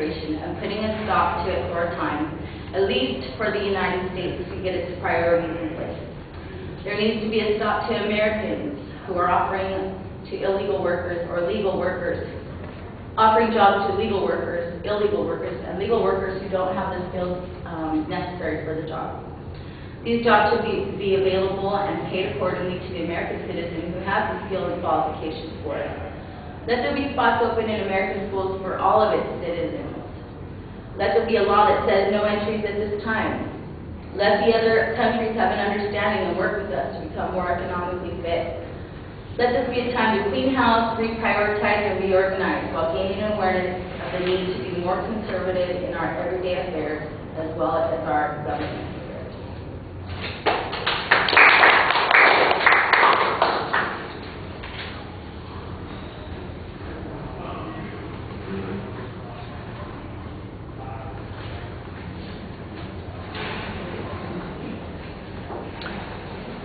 immigration and putting a stop to it for a time, at least for the United States, to get its priorities in place. There needs to be a stop to Americans who are offering to illegal workers or legal workers, offering jobs to legal workers, illegal workers, and legal workers who don't have the skills necessary for the job. These jobs should be available and paid accordingly to the American citizen who has the skills and qualifications for it. Let there be spots open in American schools for all of its citizens. Let there be a law that says no entries at this time. Let the other countries have an understanding and work with us to become more economically fit. Let this be a time to clean house, reprioritize, and reorganize while gaining awareness of the need to be more conservative in our everyday affairs as well as our government affairs.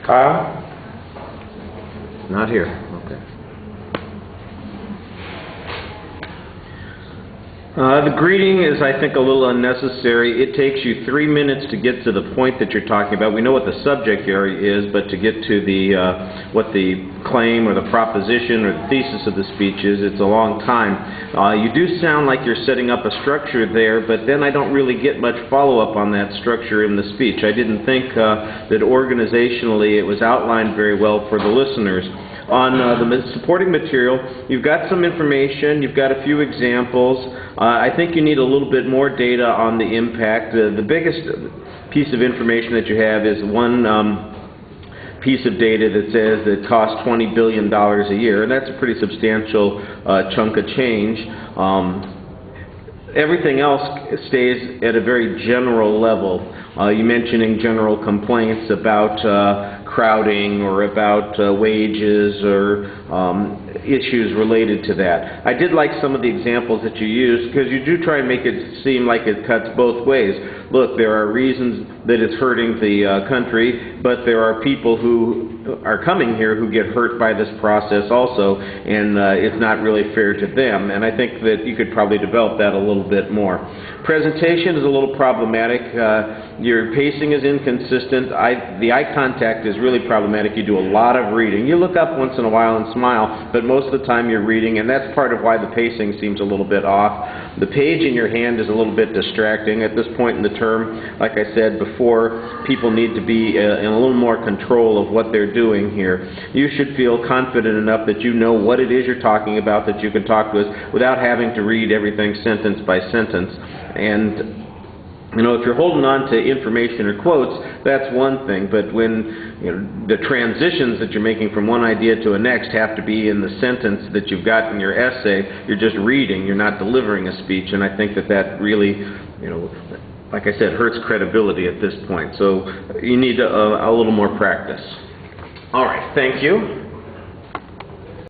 Kyle? Not here. Okay. The greeting is, I think, a little unnecessary. It takes you 3 minutes to get to the point that you're talking about. We know what the subject area is, but to get to the what the claim or the proposition or the thesis of the speech is, it's a long time. You do sound like you're setting up a structure there, but then I don't really get much follow-up on that structure in the speech. I didn't think that organizationally it was outlined very well for the listeners. On the supporting material, you've got some information, you've got a few examples. I think you need a little bit more data on the impact. The biggest piece of information that you have is one piece of data that says it costs $20 billion a year, and that's a pretty substantial chunk of change. Everything else stays at a very general level. You mentioning general complaints about crowding or about wages or issues related to that. I did like some of the examples that you used because you do try and make it seem like it cuts both ways. Look, there are reasons that it's hurting the country, but there are people who are coming here who get hurt by this process also, and it's not really fair to them. And I think that you could probably develop that a little bit more. Presentation is a little problematic. Your pacing is inconsistent. The eye contact is really problematic. You do a lot of reading. You look up once in a while and smile, but most of the time you're reading, and that's part of why the pacing seems a little bit off. The page in your hand is a little bit distracting. At this point in the term, like I said before, people need to be in a little more control of what they're doing here. You should feel confident enough that you know what it is you're talking about, that you can talk to us without having to read everything sentence by sentence. And you know, if you're holding on to information or quotes, that's one thing, but when the transitions that you're making from one idea to the next have to be in the sentence that you've got in your essay, you're just reading, you're not delivering a speech, and I think that that really, like I said, hurts credibility at this point. So you need a little more practice. All right, thank you.